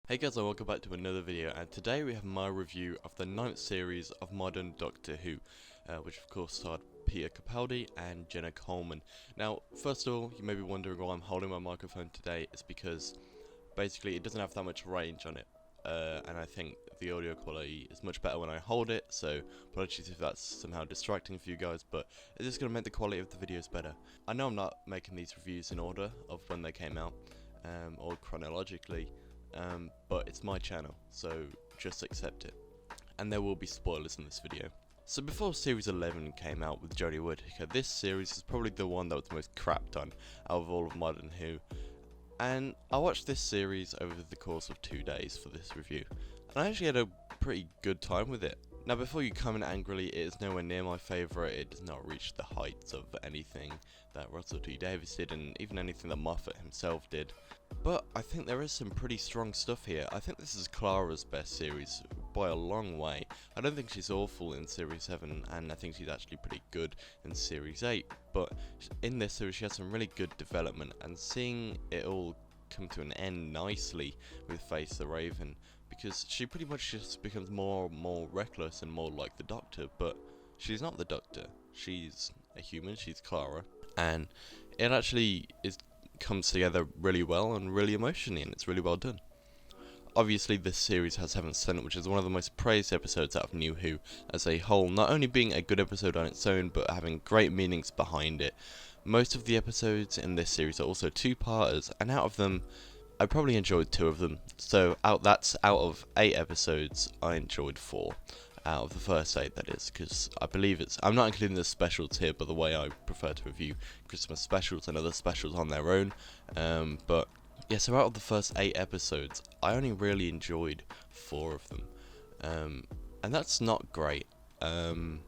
Hey guys, and welcome back to another video, and today we have my review of the 9th series of modern Doctor Who, which of course starred Peter Capaldi and Jenna Coleman. Now, first of all, you may be wondering why I'm holding my microphone today. It's because basically it doesn't have that much range on it, and I think the audio quality is much better when I hold it, so apologies if that's somehow distracting for you guys, but it's just going to make the quality of the videos better. I know I'm not making these reviews in order of when they came out, or chronologically, but it's my channel, so just accept it. And there will be spoilers in this video. So before Series 11 came out with Jodie Whittaker, this series is probably the one that was most crapped on out of all of Modern Who. And I watched this series over the course of 2 days for this review, and I actually had a pretty good time with it. Now before you comment angrily, it is nowhere near my favourite. It does not reach the heights of anything that Russell T Davies did, and even anything that Moffat himself did. But I think there is some pretty strong stuff here. I think this is Clara's best series by a long way. I don't think she's awful in Series 7, and I think she's actually pretty good in Series 8. But in this series she has some really good development, and seeing it all come to an end nicely with Face the Raven, because she pretty much just becomes more and more reckless and more like the Doctor, but she's not the Doctor. She's a human, she's Clara, and it actually comes together really well and really emotionally, and it's really well done. Obviously this series has Seventh Son, which is one of the most praised episodes out of New Who as a whole, not only being a good episode on its own, but having great meanings behind it. Most of the episodes in this series are also two-parters, and out of them, I probably enjoyed 2 of them. So out of 8 episodes, I enjoyed 4. Out of the first 8, that is, because I believe I'm not including the specials here, but the way I prefer to review Christmas specials and other specials on their own. But yeah, so out of the first 8 episodes, I only really enjoyed 4 of them, and that's not great. And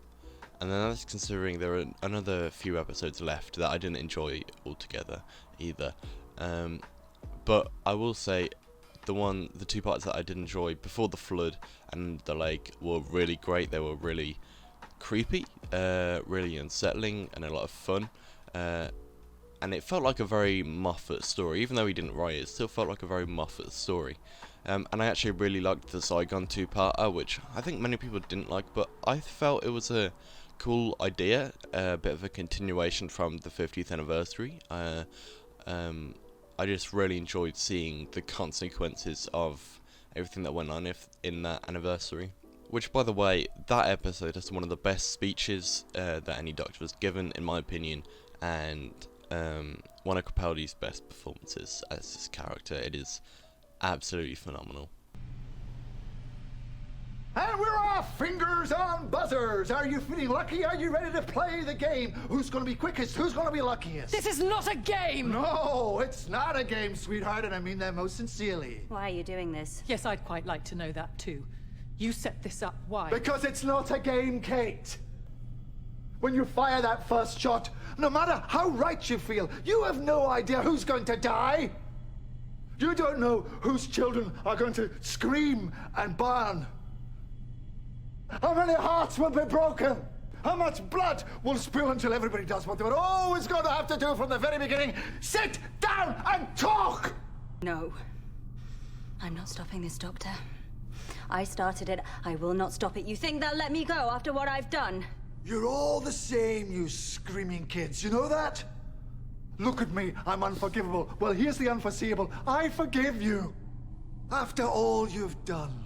then that's considering there are another few episodes left that I didn't enjoy altogether either. But I will say the 2 parts that I did enjoy, Before the Flood and The Lake, were really great. They were really creepy, really unsettling, and a lot of fun. And it felt like a very Moffat story. Even though he didn't write it, it still felt like a very Moffat story. And I actually really liked the Saigon 2-parter, which I think many people didn't like, but I felt it was a cool idea, a bit of a continuation from the 50th anniversary. I just really enjoyed seeing the consequences of everything that went on in that anniversary. Which, by the way, that episode has one of the best speeches that any Doctor was given, in my opinion, and one of Capaldi's best performances as his character. It is absolutely phenomenal. And we're off! Fingers on buzzers! Are you feeling lucky? Are you ready to play the game? Who's gonna be quickest? Who's gonna be luckiest? This is not a game! No, it's not a game, sweetheart, and I mean that most sincerely. Why are you doing this? Yes, I'd quite like to know that too. You set this up, why? Because it's not a game, Kate. When you fire that first shot, no matter how right you feel, you have no idea who's going to die. You don't know whose children are going to scream and burn. How many hearts will be broken? How much blood will spill until everybody does what they were always going to have to do from the very beginning? Sit down and talk! No. I'm not stopping this, Doctor. I started it. I will not stop it. You think they'll let me go after what I've done? You're all the same, you screaming kids. You know that? Look at me. I'm unforgivable. Well, here's the unforeseeable. I forgive you. After all you've done.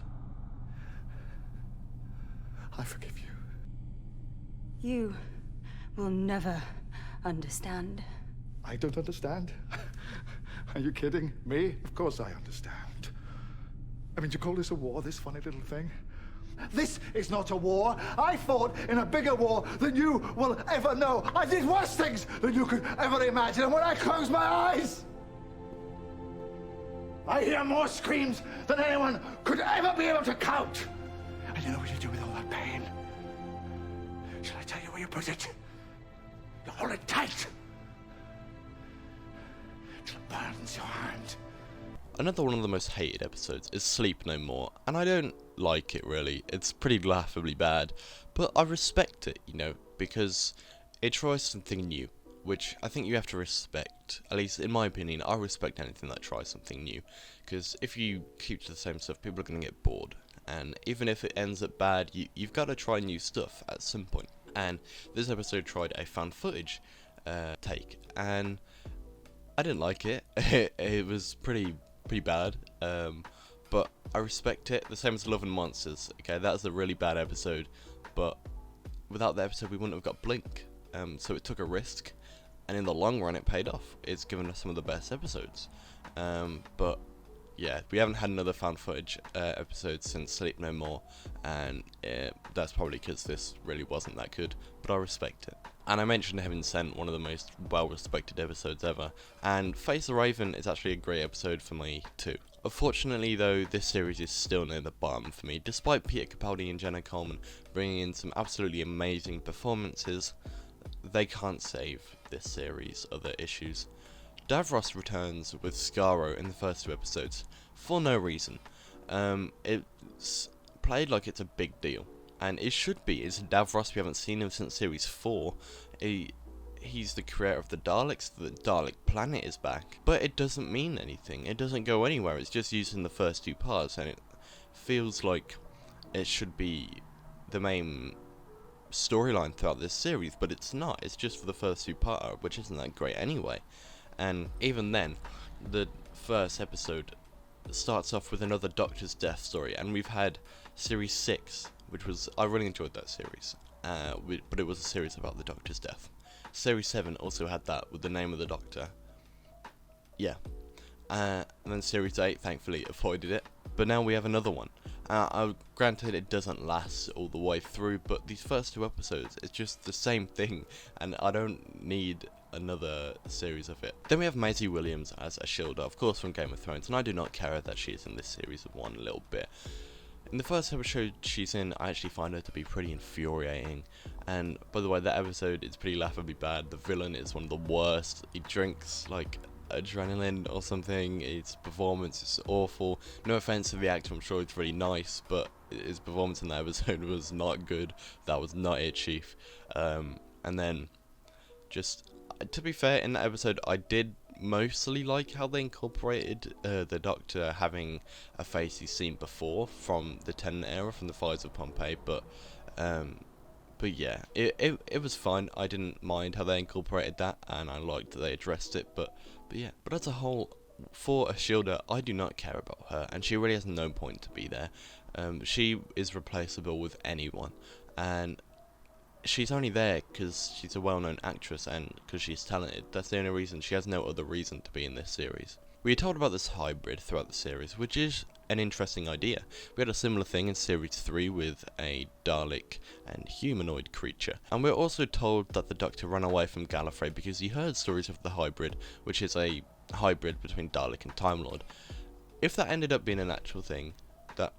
I forgive you. You will never understand. I don't understand. Are you kidding me? Of course I understand. I mean, you call this a war, this funny little thing? This is not a war. I fought in a bigger war than you will ever know. I did worse things than you could ever imagine. And when I close my eyes, I hear more screams than anyone could ever be able to count. And you know what you do with all that pain? Shall I tell you where you put it? You hold it tight till it burns your hand. Another one of the most hated episodes is Sleep No More, and I don't like it really. It's pretty laughably bad, but I respect it, you know, because it tries something new. which I think you have to respect. At least in my opinion, I respect anything that tries something new, because if you keep to the same stuff, people are going to get bored. And even if it ends up bad, you've got to try new stuff at some point. And this episode tried a found footage take, and I didn't like it. It was pretty bad. But I respect it. The same as Love and Monsters. Okay, that was a really bad episode, but without the episode, we wouldn't have got Blink. So it took a risk, and in the long run, it paid off. It's given us some of the best episodes. But yeah, we haven't had another found footage episode since Sleep No More, and that's probably because this really wasn't that good, but I respect it. And I mentioned Heaven Sent, one of the most well-respected episodes ever, and Face the Raven is actually a great episode for me too. Unfortunately though, this series is still near the bottom for me, despite Peter Capaldi and Jenna Coleman bringing in some absolutely amazing performances. They can't save this series' other issues. Davros returns with Skaro in the first 2 episodes for no reason. It's played like it's a big deal, and it should be. It's Davros. We haven't seen him since series 4. He's the creator of the Daleks. The Dalek planet is back, but it doesn't mean anything. It doesn't go anywhere. It's just used in the first 2 parts, and it feels like it should be the main storyline throughout this series, but it's not. It's just for the first 2 parts, which isn't that great anyway. And even then, the first episode starts off with another Doctor's death story, and we've had series 6, which was, I really enjoyed that series, but it was a series about the Doctor's death. Series 7 also had that with the name of the Doctor. Yeah. And then series 8 thankfully avoided it, but now we have another one. Granted, it doesn't last all the way through, but these first 2 episodes, it's just the same thing, and I don't need another series of it. Then we have Maisie Williams as Ashilda, of course from Game of Thrones, and I do not care that she is in this series one little bit. In the first episode she's in, I actually find her to be pretty infuriating, and by the way, that episode is pretty laughably bad. The villain is one of the worst. He drinks like adrenaline or something. His performance is awful. No offense to the actor, I'm sure it's really nice, but his performance in that episode was not good. That was not it, Chief. And then just to be fair, in that episode I did mostly like how they incorporated the Doctor having a face he's seen before from the Tennant era, from the Fires of Pompeii, but yeah, it was fine. I didn't mind how they incorporated that, and I liked that they addressed it, but yeah. But as a whole, for Ashilda, I do not care about her, and she really has no point to be there. She is replaceable with anyone, and she's only there because she's a well-known actress and because she's talented. That's the only reason. She has no other reason to be in this series. We are told about this hybrid throughout the series, which is an interesting idea. We had a similar thing in series 3 with a Dalek and humanoid creature. And we're also told that the Doctor ran away from Gallifrey because he heard stories of the hybrid, which is a hybrid between Dalek and Time Lord. If that ended up being an actual thing, that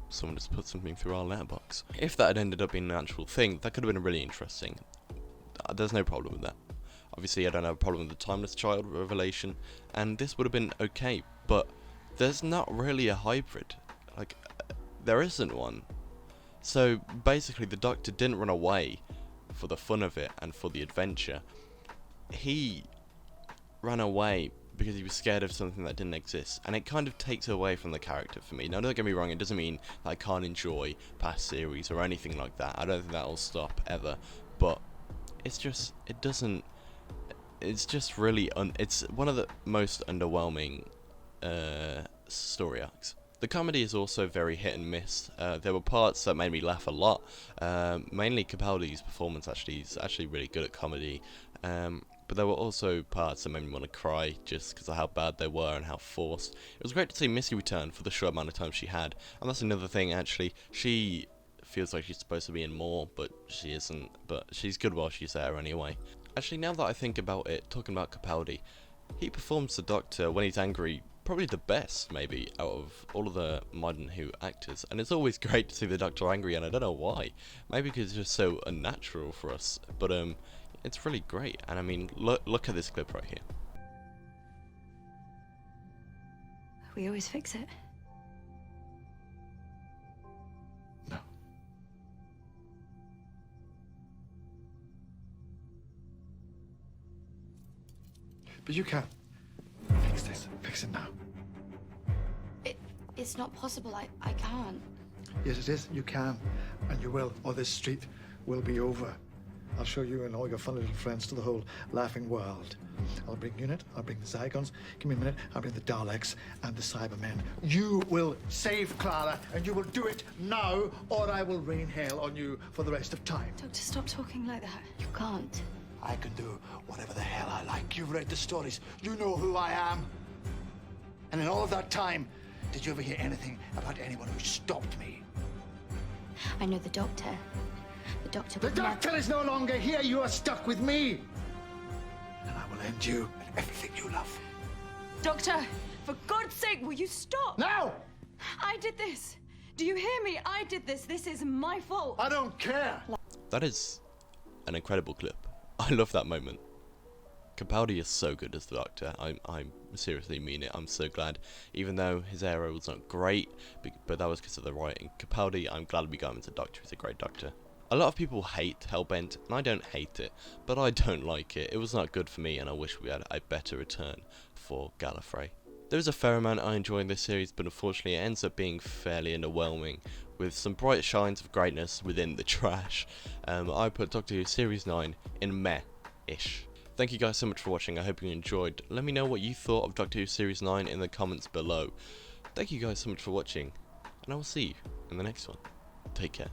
someone just put something through our letterbox. If that had ended up being an actual thing, that could have been really interesting. There's no problem with that. Obviously, I don't have a problem with the Timeless Child revelation, and this would have been okay, but there's not really a hybrid. Like, there isn't one. So, basically, the Doctor didn't run away for the fun of it and for the adventure. He ran away because he was scared of something that didn't exist, and it kind of takes away from the character for me. Now, don't get me wrong, it doesn't mean that I can't enjoy past series or anything like that. I don't think that'll stop ever, but it's just, it doesn't, it's just really, it's one of the most underwhelming story arcs. The comedy is also very hit and miss. There were parts that made me laugh a lot, mainly Capaldi's performance is actually really good at comedy, but there were also parts that made me want to cry just because of how bad they were and how forced. It was great to see Missy return for the short amount of time she had, and that's another thing actually. She feels like she's supposed to be in more, but she isn't, but she's good while she's there anyway. Actually, now that I think about it, talking about Capaldi, he performs the Doctor when he's angry probably the best, maybe, out of all of the modern Who actors, and it's always great to see the Doctor angry, and I don't know why. Maybe because it's just so unnatural for us, but it's really great. And I mean, look at this clip right here. We always fix it. No. But you can. Fix this. Fix it now. It's not possible. I can't. Yes, it is. You can. And you will, or this street will be over. I'll show you and all your fun little friends to the whole laughing world. I'll bring Unit, I'll bring the Zygons. Give me a minute, I'll bring the Daleks and the Cybermen. You will save Clara, and you will do it now, or I will rain hell on you for the rest of time. Doctor, stop talking like that. You can't. I can do whatever the hell I like. You've read the stories. You know who I am. And in all of that time, did you ever hear anything about anyone who stopped me? I know the Doctor. The Doctor The would never... Doctor is no longer here. You are stuck with me. And I will end you and everything you love. Doctor, for God's sake, will you stop? Now! I did this. Do you hear me? I did this. This is my fault. I don't care. That is an incredible clip. I love that moment. Capaldi is so good as the Doctor. I seriously mean it. I'm so glad. Even though his era was not great, but that was because of the writing. Capaldi, I'm glad we got him as a Doctor. He's a great Doctor. A lot of people hate Hellbent, and I don't hate it, but I don't like it. It was not good for me, and I wish we had a better return for Gallifrey. There's a fair amount I enjoy in this series, but unfortunately it ends up being fairly underwhelming, with some bright shines of greatness within the trash. I put Doctor Who Series 9 in meh-ish. Thank you guys so much for watching. I hope you enjoyed. Let me know what you thought of Doctor Who Series 9 in the comments below. Thank you guys so much for watching, and I will see you in the next one. Take care.